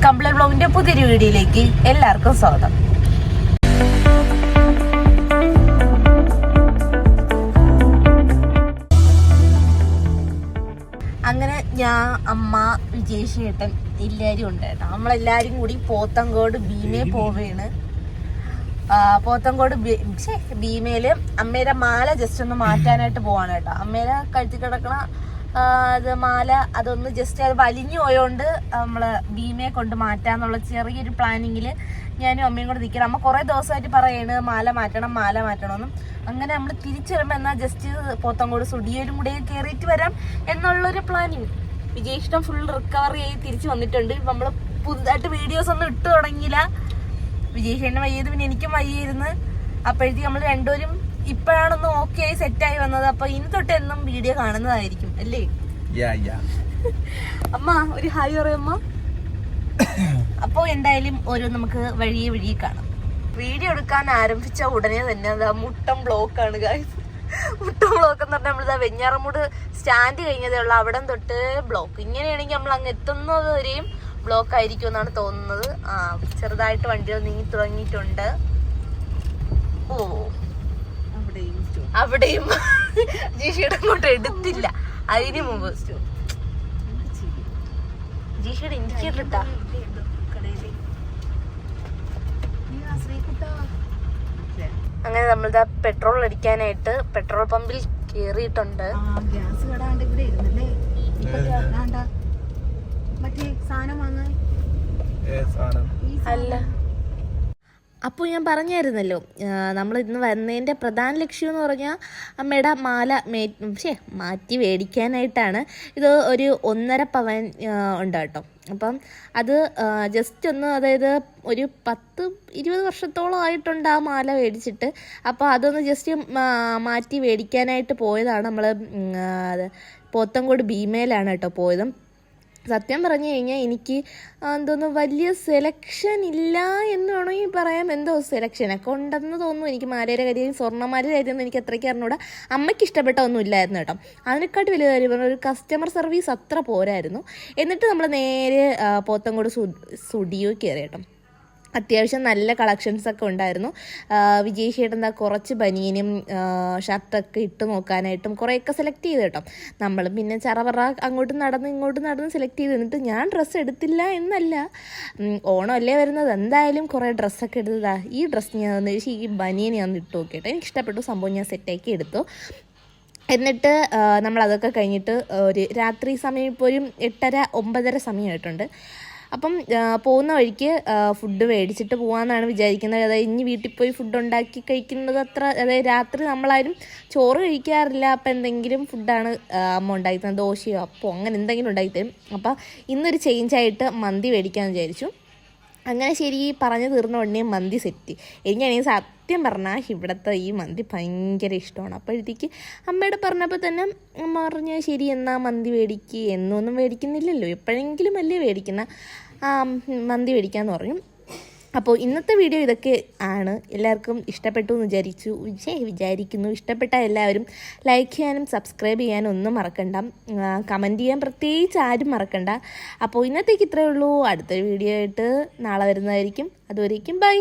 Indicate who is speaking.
Speaker 1: Complaint ബ്ലോഗിന്റെ പുതിയൊരു വീഡിയോയിലേക്ക് എല്ലാവർക്കും സ്വാഗതം. അങ്ങനെ ഞാൻ, അമ്മ, വിജേഷേട്ടൻ എല്ലാവരും ഉണ്ട് കേട്ടോ. നമ്മളെല്ലാരും കൂടി പോത്തങ്കോട് ഭീമേ പോവേണ്. പോത്തങ്കോട് ഭീമയില് അമ്മേരെ മാല ജസ്റ്റ് ഒന്ന് മാറ്റാനായിട്ട് പോവാണ് കേട്ടോ. അമ്മേരെ കഴുത്തി കിടക്കണ അത് മാല അതൊന്ന് ജസ്റ്റ് അത് വലിഞ്ഞു പോയോണ്ട് നമ്മള് ഭീമയെ കൊണ്ട് മാറ്റാന്നുള്ള ചെറിയൊരു പ്ലാനിങ്ങിൽ ഞാനും അമ്മയും കൂടെ നിൽക്കണം. അമ്മ കുറേ ദിവസമായിട്ട് പറയാണ് മാല മാറ്റണമെന്നും. അങ്ങനെ നമ്മൾ തിരിച്ചു വരുമ്പോൾ എന്നാൽ ജസ്റ്റ് പോത്തങ്കോട് സ്റ്റുഡിയോയിലും കൂടെ കയറിയിട്ട് വരാം എന്നുള്ളൊരു പ്ലാനിങ്. വിജയിഷ്ടം ഫുൾ റിക്കവറി ആയി തിരിച്ചു വന്നിട്ടുണ്ട്. നമ്മൾ പുതുതായിട്ട് വീഡിയോസ് ഒന്നും ഇട്ട് തുടങ്ങിയില്ല. വിജയിഷേട്ടന് വയ്യത്, പിന്നെ എനിക്കും വയ്യായിരുന്നു. അപ്പോഴത്തേക്ക് നമ്മൾ രണ്ടുപേരും ഇപ്പോഴാണൊന്ന് ഓക്കെ ആയി സെറ്റായി വന്നത്. അപ്പൊ ഇനി തൊട്ട് എന്നും വീഡിയോ കാണുന്നതായിരിക്കും അല്ലേ? അമ്മ ഒരു ഹായ് പറയമ്മ. അപ്പൊ എന്തായാലും ഓരോ നമുക്ക് വഴിയെ കാണാം. വീഡിയോ എടുക്കാൻ ആരംഭിച്ച ഉടനെ തന്നെ മുട്ടം ബ്ലോക്കാണ് ഗായ്സ്. മുട്ടം ബ്ലോക്ക് എന്ന് പറഞ്ഞാൽ നമ്മളിതാ വെഞ്ഞാറമൂട് സ്റ്റാൻഡ് കഴിഞ്ഞതേ ഉള്ളൂ, അവിടെ തൊട്ട് ബ്ലോക്ക്. ഇങ്ങനെയാണെങ്കിൽ നമ്മൾ അങ്ങ് എത്തുന്നത് വരെയും ബ്ലോക്ക് ആയിരിക്കും എന്നാണ് തോന്നുന്നത്. ചെറുതായിട്ട് വണ്ടികൾ നീങ്ങി തുടങ്ങിയിട്ടുണ്ട്. ഓ അവിടെയും ജീഷയുടെ അങ്ങോട്ട് എടുത്തില്ല. അതിന് മുമ്പ് ജീഷയുടെ ഇൻഡിക്കേറ്റർ ഇട്ടാ. അങ്ങനെ നമ്മളിതാ പെട്രോൾ അടിക്കാനായിട്ട് പെട്രോൾ പമ്പിൽ കേറിയിട്ടുണ്ട്. അല്ല, അപ്പോൾ ഞാൻ പറഞ്ഞായിരുന്നല്ലോ, നമ്മൾ ഇന്ന് വന്നതിൻ്റെ പ്രധാന ലക്ഷ്യം എന്ന് പറഞ്ഞാൽ അമ്മയുടെ മാല മാറ്റി മേടിക്കാനായിട്ടാണ്. ഇത് ഒരു 1.5 പവൻ ഉണ്ട് കേട്ടോ. അപ്പം അത് ജസ്റ്റ് ഒന്ന്, അതായത് ഒരു 10-20 വർഷത്തോളം ആയിട്ടുണ്ട് ആ മാല മേടിച്ചിട്ട്. അപ്പോൾ അതൊന്ന് ജസ്റ്റ് മാറ്റി മേടിക്കാനായിട്ട് പോയതാണ്. നമ്മൾ പോത്തങ്കോട് ഭീമയിലാണ് കേട്ടോ പോയതും. സത്യം പറഞ്ഞു കഴിഞ്ഞാൽ എനിക്ക് എന്തോന്നു വലിയ സെലക്ഷൻ ഇല്ല എന്ന് വേണമെങ്കിൽ പറയാം. എന്തോ സെലക്ഷനൊക്കെ ഉണ്ടെന്ന് തോന്നുന്നു. എനിക്ക് മാലയുടെ കാര്യം, സ്വർണ്ണമാലയുടെ കാര്യമൊന്നും എനിക്ക് അത്രയ്ക്ക് അറിഞ്ഞൂടാ. അമ്മയ്ക്ക് ഇഷ്ടപ്പെട്ട ഒന്നും ഇല്ലായിരുന്നു കേട്ടോ. അതിനെക്കാട്ടി വലിയ കാര്യം പറഞ്ഞാൽ ഒരു കസ്റ്റമർ സർവീസ് അത്ര പോരായിരുന്നു. എന്നിട്ട് നമ്മൾ നേരെ പോത്തങ്കോട് സ്റ്റുഡിയോ കയറി കേട്ടോ. അത്യാവശ്യം നല്ല കളക്ഷൻസൊക്കെ ഉണ്ടായിരുന്നു. വിജയിഷേട്ടൻ എന്താ കുറച്ച് ബനിയനും ഷർട്ടൊക്കെ ഇട്ട് നോക്കാനായിട്ടും കുറേയൊക്കെ സെലക്ട് ചെയ്ത് കേട്ടോ. നമ്മളും പിന്നെ ചറപറ അങ്ങോട്ടും നടന്ന് സെലക്ട് ചെയ്ത്. എന്നിട്ട് ഞാൻ ഡ്രസ്സ് എടുത്തില്ല എന്നല്ല, ഓണമല്ലേ വരുന്നത്, എന്തായാലും കുറേ ഡ്രസ്സൊക്കെ എടുത്തതാ. ഈ ഡ്രസ്സ് ഞാൻ ഈ ബനിയൻ ഞാൻ ഇട്ട് നോക്കിയിട്ട് എനിക്ക് ഇഷ്ടപ്പെട്ടു. സംഭവം ഞാൻ സെറ്റാക്കി എടുത്തു. എന്നിട്ട് നമ്മളതൊക്കെ കഴിഞ്ഞിട്ട് ഒരു രാത്രി സമയം, ഇപ്പോൾ ഒരു 8:30-9:00 സമയമായിട്ടുണ്ട്. അപ്പം പോകുന്ന വഴിക്ക് ഫുഡ് മേടിച്ചിട്ട് പോകാമെന്നാണ് വിചാരിക്കുന്നത്. അതായത് ഇനി വീട്ടിൽ പോയി ഫുഡ് ഉണ്ടാക്കി കഴിക്കുന്നത് അതായത് രാത്രി നമ്മളാരും ചോറ് കഴിക്കാറില്ല. അപ്പം എന്തെങ്കിലും ഫുഡാണ് അമ്മ ഉണ്ടാക്കി തരുന്നത്, ദോശയോ അപ്പോ അങ്ങനെ എന്തെങ്കിലും ഉണ്ടാക്കി തരും. അപ്പം ഇന്നൊരു ചേഞ്ചായിട്ട് മന്തി മേടിക്കാമെന്ന് വിചാരിച്ചു. അങ്ങനെ ശരി പറഞ്ഞു തീർന്ന ഉടനെ മന്തി സെറ്റ്. എനിക്കാണെങ്കിൽ സത്യം പറഞ്ഞാൽ ഇവിടുത്തെ ഈ മന്തി ഭയങ്കര ഇഷ്ടമാണ്. അപ്പോഴത്തേക്ക് അമ്മയോട് പറഞ്ഞപ്പോൾ തന്നെ അമ്മ പറഞ്ഞു ശരി എന്നാൽ മന്തി മേടിക്കുക. എന്നൊന്നും മേടിക്കുന്നില്ലല്ലോ, എപ്പോഴെങ്കിലും അല്ലേ മേടിക്കുന്ന, മന്തി മേടിക്കാമെന്ന് പറഞ്ഞു. അപ്പോൾ ഇന്നത്തെ വീഡിയോ ഇതൊക്കെ ആണ്. എല്ലാവർക്കും ഇഷ്ടപ്പെട്ടു എന്ന് വിചാരിക്കുന്നു. ഇഷ്ടപ്പെട്ട എല്ലാവരും ലൈക്ക് ചെയ്യാനും സബ്സ്ക്രൈബ് ചെയ്യാനും ഒന്നും മറക്കണ്ട. കമൻറ്റ് ചെയ്യാൻ പ്രത്യേകിച്ച് ആരും മറക്കണ്ട. അപ്പോൾ ഇന്നത്തേക്ക് ഇത്രയേ ഉള്ളൂ. അടുത്തൊരു വീഡിയോ ആയിട്ട് നാളെ വരുന്നതായിരിക്കും. അതുവരേക്കും ബൈ.